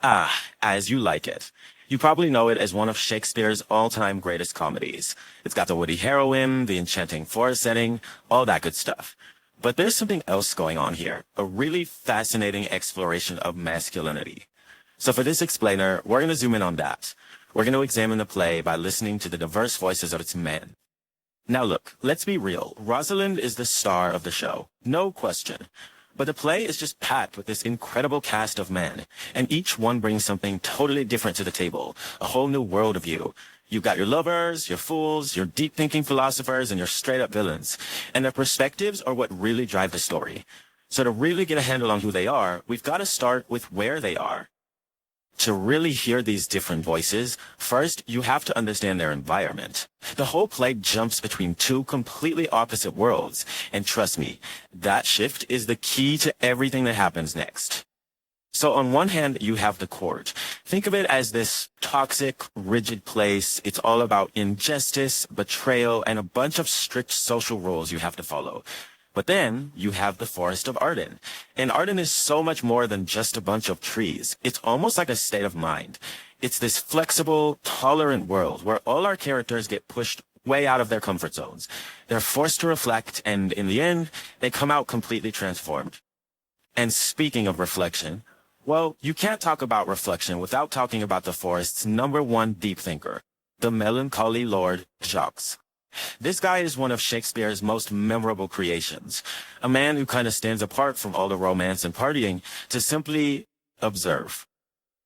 As You Like It. You probably know it as one of Shakespeare's all-time greatest comedies. It's got the witty heroine, the enchanting forest setting, all that good stuff. But there's something else going on here, a really fascinating exploration of masculinity. So for this explainer, we're going to zoom in on that. We're going to examine the play by listening to the diverse voices of its men. Now look, let's be real. Rosalind is the star of the show. No question. But the play is just packed with this incredible cast of men, and each one brings something totally different to the table, a whole new world of you. You've got your lovers, your fools, your deep-thinking philosophers, and your straight-up villains. And their perspectives are what really drive the story. So to really get a handle on who they are, we've got to start with where they are. To really hear these different voices, first, you have to understand their environment. The whole play jumps between two completely opposite worlds, and trust me, that shift is the key to everything that happens next. So on one hand, you have the court. Think of it as this toxic, rigid place. It's all about injustice, betrayal, and a bunch of strict social rules you have to follow. But then you have the Forest of Arden. And Arden is so much more than just a bunch of trees. It's almost like a state of mind. It's this flexible, tolerant world where all our characters get pushed way out of their comfort zones. They're forced to reflect, and in the end, they come out completely transformed. And speaking of reflection, well, you can't talk about reflection without talking about the forest's number one deep thinker, the melancholy Lord Jacques. This guy is one of Shakespeare's most memorable creations, a man who kind of stands apart from all the romance and partying to simply observe.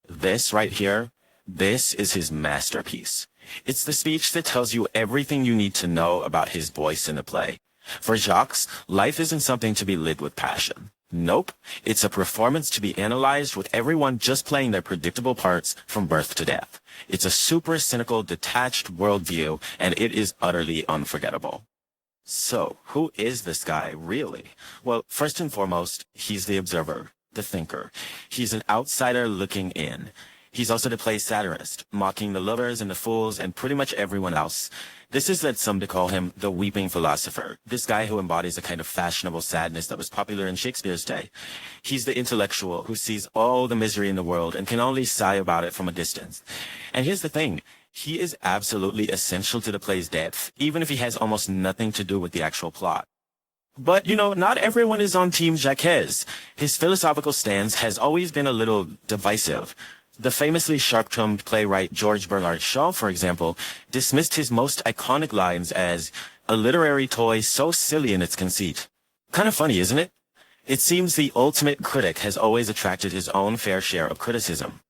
This right here, this is his masterpiece. It's the speech that tells you everything you need to know about his voice in the play. For Jacques, life isn't something to be lived with passion. Nope, it's a performance to be analyzed with everyone just playing their predictable parts from birth to death. It's a super cynical, detached worldview, and it is utterly unforgettable. So, who is this guy, really? Well, first and foremost, he's the observer, the thinker. He's an outsider looking in. He's also the play satirist, mocking the lovers and the fools and pretty much everyone else. This has led some to call him the weeping philosopher, this guy who embodies a kind of fashionable sadness that was popular in Shakespeare's day. He's the intellectual who sees all the misery in the world and can only sigh about it from a distance. And here's the thing, he is absolutely essential to the play's depth, even if he has almost nothing to do with the actual plot. But, not everyone is on Team Jacques. His philosophical stance has always been a little divisive. The famously sharp-tongued playwright George Bernard Shaw, for example, dismissed his most iconic lines as a literary toy so silly in its conceit. Kind of funny, isn't it? It seems the ultimate critic has always attracted his own fair share of criticism.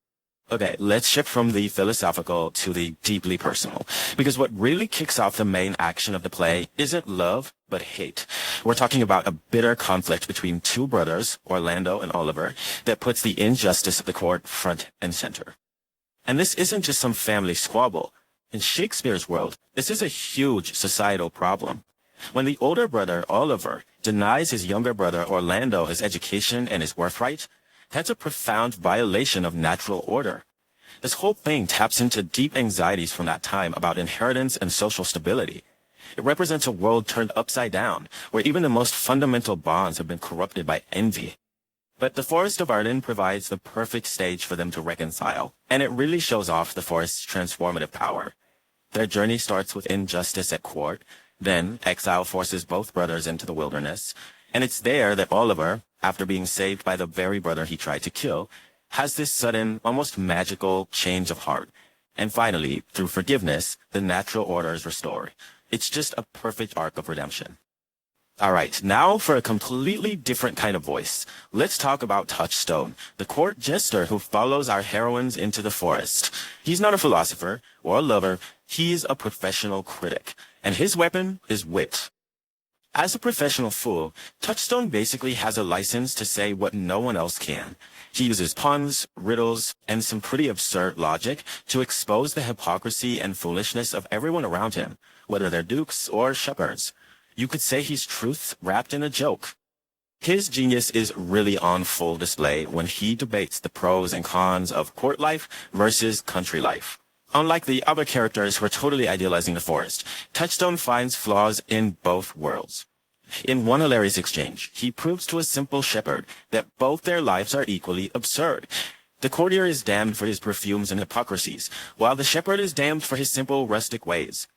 Okay, let's shift from the philosophical to the deeply personal, because what really kicks off the main action of the play isn't love, but hate. We're talking about a bitter conflict between two brothers, Orlando and Oliver, that puts the injustice of the court front and center. And this isn't just some family squabble. In Shakespeare's world, this is a huge societal problem. When the older brother, Oliver, denies his younger brother, Orlando, his education and his birthright, that's a profound violation of natural order. This whole thing taps into deep anxieties from that time about inheritance and social stability. It represents a world turned upside down, where even the most fundamental bonds have been corrupted by envy. But the Forest of Arden provides the perfect stage for them to reconcile, and it really shows off the forest's transformative power. Their journey starts with injustice at court, then exile forces both brothers into the wilderness, and it's there that Oliver, after being saved by the very brother he tried to kill, has this sudden, almost magical change of heart. And finally, through forgiveness, the natural order is restored. It's just a perfect arc of redemption. Alright, now for a completely different kind of voice. Let's talk about Touchstone, the court jester who follows our heroines into the forest. He's not a philosopher or a lover, he's a professional critic, and his weapon is wit. As a professional fool, Touchstone basically has a license to say what no one else can. He uses puns, riddles, and some pretty absurd logic to expose the hypocrisy and foolishness of everyone around him, whether they're dukes or shepherds. You could say he's truth wrapped in a joke. His genius is really on full display when he debates the pros and cons of court life versus country life. Unlike the other characters who are totally idealizing the forest, Touchstone finds flaws in both worlds. In one hilarious exchange, he proves to a simple shepherd that both their lives are equally absurd. The courtier is damned for his perfumes and hypocrisies, while the shepherd is damned for his simple, rustic ways.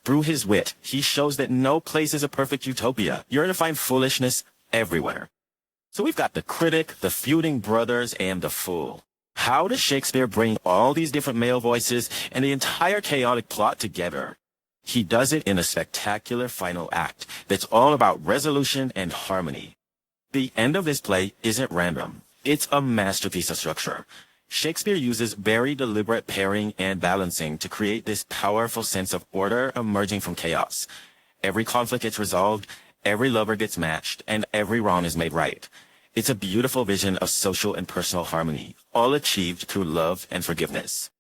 Through his wit, he shows that no place is a perfect utopia. You're going to find foolishness everywhere. So we've got the critic, the feuding brothers, and the fool. How does Shakespeare bring all these different male voices and the entire chaotic plot together? He does it in a spectacular final act that's all about resolution and harmony. The end of this play isn't random. It's a masterpiece of structure. Shakespeare uses very deliberate pairing and balancing to create this powerful sense of order emerging from chaos. Every conflict gets resolved, every lover gets matched, and every wrong is made right. It's a beautiful vision of social and personal harmony, all achieved through love and forgiveness.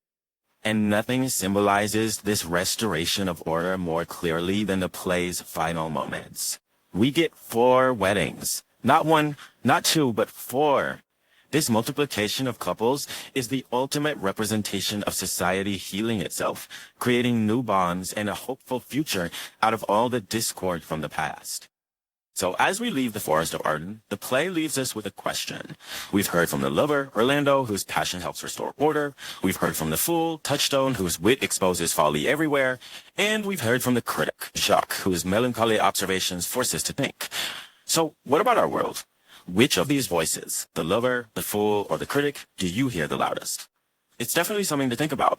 And nothing symbolizes this restoration of order more clearly than the play's final moments. We get 4 weddings. Not 1, not 2, but 4. This multiplication of couples is the ultimate representation of society healing itself, creating new bonds and a hopeful future out of all the discord from the past. So as we leave the Forest of Arden, the play leaves us with a question. We've heard from the lover, Orlando, whose passion helps restore order. We've heard from the fool, Touchstone, whose wit exposes folly everywhere. And we've heard from the critic, Jacques, whose melancholy observations force us to think. So what about our world? Which of these voices, the lover, the fool, or the critic, do you hear the loudest? It's definitely something to think about.